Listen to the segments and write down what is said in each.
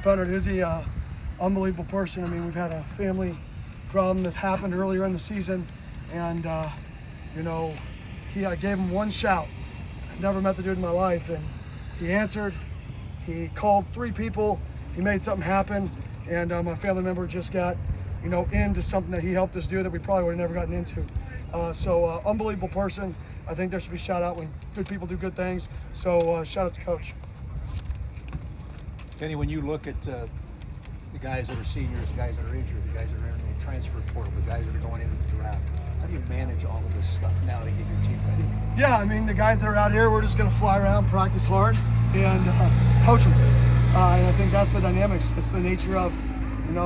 Bernard Izzy, unbelievable person. I mean, we've had a family problem that happened earlier in the season, and I gave him one shout. I'd never met the dude in my life, and he answered. He called 3 people. He made something happen, and my family member just got, into something that he helped us do that we probably would have never gotten into. Unbelievable person. I think there should be shout out when good people do good things. So shout out to Coach. Kenny, when you look at the guys that are seniors, the guys that are injured, the guys that are in the transfer portal, the guys that are going into the draft, how do you manage all of this stuff now to get your team ready? Yeah, I mean, the guys that are out here, we're just going to fly around, practice hard, and coach them. And I think that's the dynamics. It's the nature of,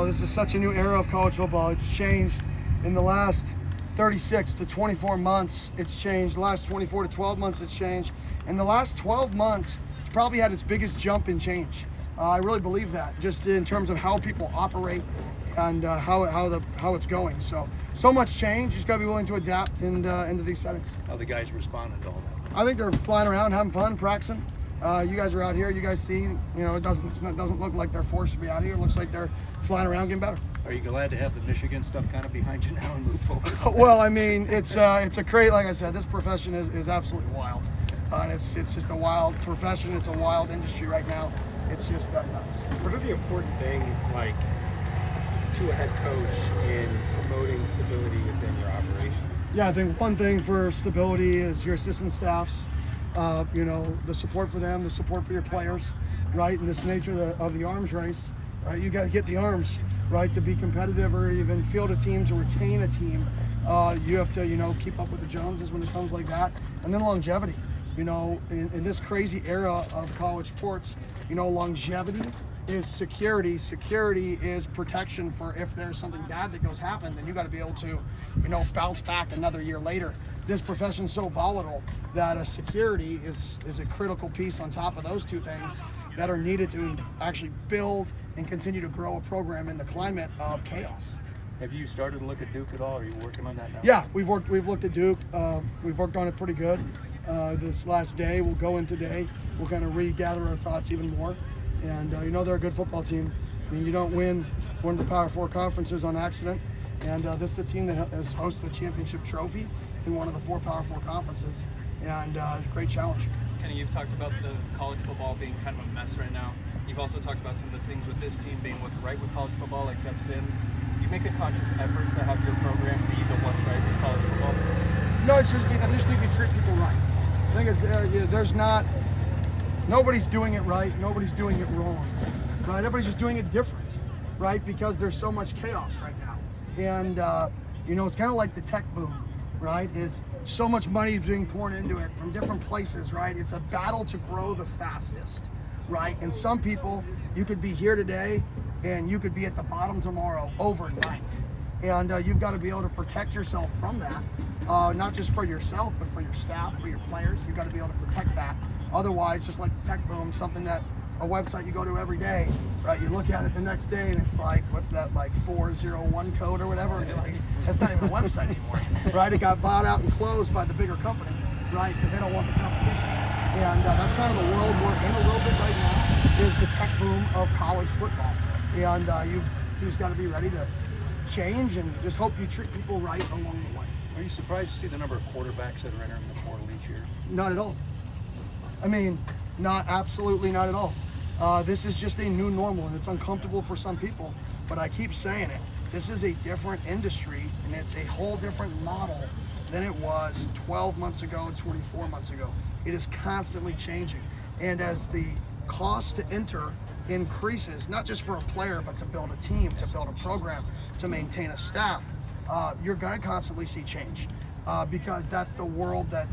this is such a new era of college football. It's changed in the last 36 to 24 months. It's changed. The last 24 to 12 months, it's changed. In the last 12 months, it's probably had its biggest jump in change. I really believe that, just in terms of how people operate and how it's going. So much change. You just got to be willing to adapt into these settings. How the guys responded to all that? I think they're flying around, having fun, practicing. You guys are out here. You guys see, it doesn't look like they're forced to be out here. It looks like they're flying around, getting better. Are you glad to have the Michigan stuff kind of behind you now and move forward? Well, I mean, it's a great, like I said, this profession is absolutely wild. And it's just a wild profession. It's a wild industry right now. It's just nuts. What are the important things, like, to a head coach in promoting stability within your operation? Yeah, I think one thing for stability is your assistant staffs, the support for them, the support for your players, right? In this nature of the arms race, right? You got to get the arms, right, to be competitive or even field a team, to retain a team. You have to, keep up with the Joneses when it comes like that. And then longevity. In this crazy era of college sports, longevity is security. Security is protection for if there's something bad that goes happen, then you got to be able to, bounce back another year later. This profession's so volatile that a security is a critical piece on top of those two things that are needed to actually build and continue to grow a program in the climate of chaos. Have you started to look at Duke at all? Are you working on that now? Yeah, we've looked at Duke. We've worked on it pretty good. This last day, we'll go in today. We'll kind of regather our thoughts even more. And they're a good football team. I mean, you don't win one of the Power 4 conferences on accident. And this is a team that has hosted a championship trophy in one of the 4 Power 4 conferences. And it's a great challenge. Kenny, you've talked about the college football being kind of a mess right now. You've also talked about some of the things with this team being what's right with college football, like Jeff Sims. Do you make a conscious effort to have your program be the what's right with college football? No, I just think we treat people right. I think it's nobody's doing it right, nobody's doing it wrong, right? Everybody's just doing it different, right? Because there's so much chaos right now. And, it's kind of like the tech boom, right? Is so much money is being poured into it from different places, right? It's a battle to grow the fastest, right? And some people, you could be here today and you could be at the bottom tomorrow overnight. And you've got to be able to protect yourself from that, not just for yourself, but for your staff, for your players. You've got to be able to protect that. Otherwise, just like the tech boom, something that a website you go to every day, right? You look at it the next day and it's like, what's that, like 401 code or whatever? You're like, that's not even a website anymore, right? It got bought out and closed by the bigger company, right? Because they don't want the competition. And that's kind of the world we're in a little bit right now, is the tech boom of college football. And you've just got to be ready to change and just hope you treat people right along the way. Are you surprised to see the number of quarterbacks that are entering the portal each year? Not at all. I mean, absolutely not at all. This is just a new normal, and it's uncomfortable for some people, but I keep saying it. This is a different industry, and it's a whole different model than it was 12 months ago, 24 months ago. It is constantly changing. And as the cost to enter increases, not just for a player, but to build a team, to build a program, to maintain a staff, you're going to constantly see change because that's the world that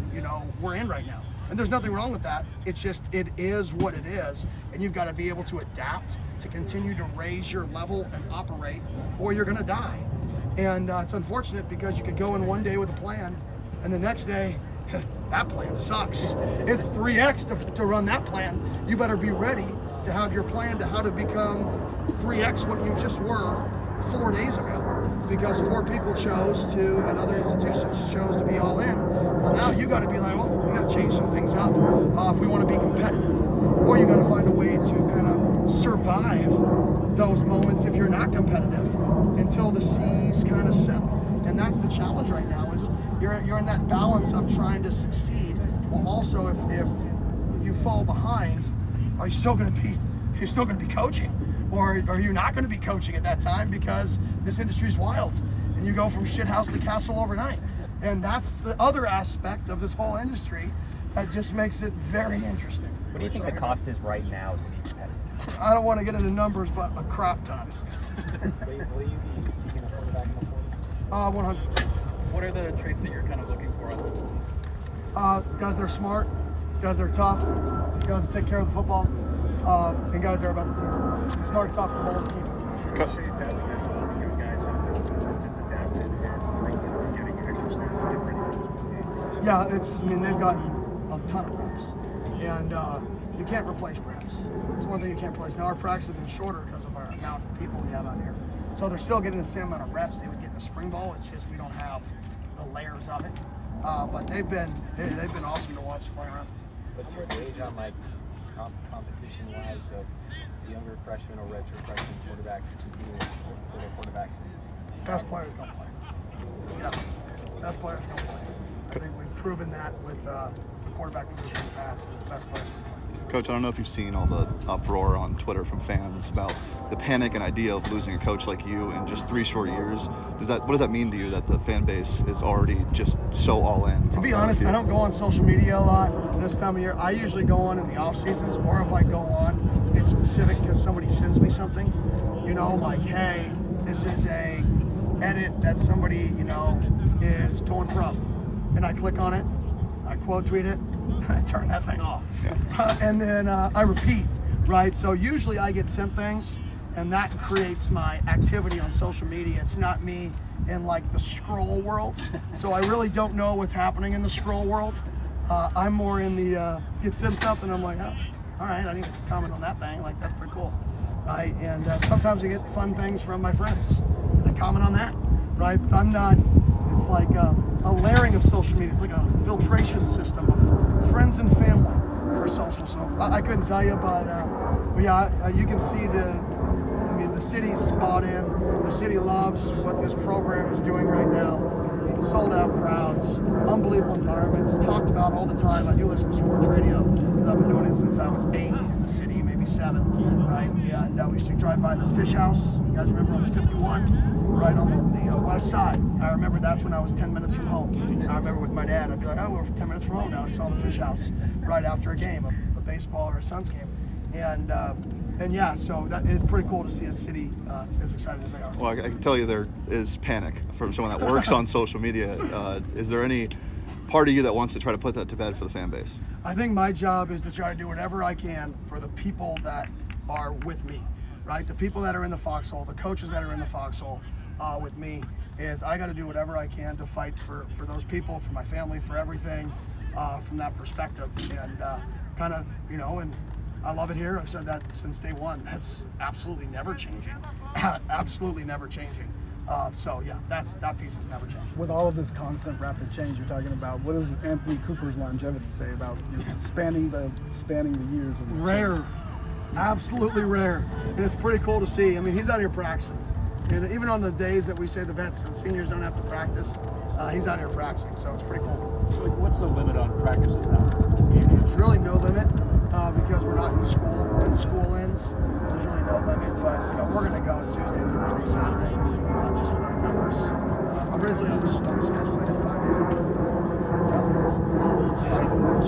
we're in right now. And there's nothing wrong with that. It's just, it is what it is, and you've got to be able to adapt to continue to raise your level and operate, or you're going to die. And it's unfortunate because you could go in one day with a plan, and the next day, that plan sucks. It's 3x to run that plan. You better be ready to have your plan to how to become 3x what you just were 4 days ago. Because 4 people chose to, at other institutions, chose to be all in. Well, now you got to be like, well, we got to change some things up if we want to be competitive. Or you got to find a way to kind of survive those moments if you're not competitive until the seas kind of settle. And that's the challenge right now, is you're in that balance of trying to succeed, while also if you fall behind, are you still going to be coaching, or are you not going to be coaching at that time, because this industry is wild and you go from shit house to castle overnight. And that's the other aspect of this whole industry that just makes it very interesting. What do you think the cost is right now to be competitive? I don't want to get into numbers, but a crap ton. Will you be seeking a quarterback in the portal? 100%. What are the traits that you're kind of looking for on them? Guys that are smart, guys that are tough, guys that take care of the football, and guys that are about the team. Smart, tough, the ball, the team. You say that young guys have just adapted and getting extra snaps, get ready for this game. Yeah, they've gotten a ton of reps, and you can't replace reps. It's one thing you can't replace. Now our practice has been shorter because of our amount of people we have out here, so they're still getting the same amount of reps they would get in the spring ball. It's just we don't have the layers of it. But they've been awesome to watch fly around. What's your gauge on competition-wise of younger freshmen or redshirt freshman quarterbacks competing with the quarterbacks? Best players don't play. Yeah, best players don't play. I think we've proven that with the quarterback position in the past is the best players don't play. Coach, I don't know if you've seen all the uproar on Twitter from fans about the panic and idea of losing a coach like you in just 3 short years. What does that mean to you that the fan base is already just so all in? To be honest, I don't go on social media a lot this time of year. I usually go on in the off seasons, or if I go on, it's specific because somebody sends me something, like, hey, this is a edit that somebody, is going pro. And I click on it, I quote tweet it, I turn that thing off. Yeah. And then I repeat, right? So usually I get sent things, and that creates my activity on social media. It's not me in like the scroll world. So I really don't know what's happening in the scroll world. I'm more in the, get sent something, I'm like, oh, all right, I need to comment on that thing. Like, that's pretty cool, right? And sometimes I get fun things from my friends. I comment on that, right? But I'm not, it's like a layering of social media. It's like a filtration system of friends and family for social. So I couldn't tell you, but yeah, you can see the city's bought in. The city loves what this program is doing right now. Sold out crowds, unbelievable environments, talked about all the time. I do listen to sports radio because I've been doing it since I was 8 in the city, maybe 7, right? And we used to drive by the Fish House. You guys remember on the 51, right on the west side? I remember that's when I was 10 minutes from home. I remember with my dad, I'd be like, oh, we're 10 minutes from home now. I saw the Fish House right after a game, a baseball or a Suns game. And yeah, so that is pretty cool to see a city as excited as they are. Well, I can tell you there is panic from someone that works on social media. Is there any part of you that wants to try to put that to bed for the fan base? I think my job is to try to do whatever I can for the people that are with me, right? The people that are in the foxhole, the coaches that are in the foxhole with me, is I got to do whatever I can to fight for those people, for my family, for everything from that perspective. And kind of, and I love it here. I've said that since day one. That's absolutely never changing. Absolutely never changing. So yeah, that piece is never changing. With all of this constant rapid change you're talking about, what does Anthony Cooper's longevity say about spanning the years? Rare, absolutely rare, and it's pretty cool to see. I mean, he's out here practicing, and even on the days that we say the vets and seniors don't have to practice, he's out here practicing. So it's pretty cool. So what's the limit on practices now? There's really no limit because we're not in school. When school ends, there's really no limit. But we're going to go Tuesday, Thursday, Saturday, just with our numbers. Originally on the schedule, I had 5 days. That's this. Out of the March.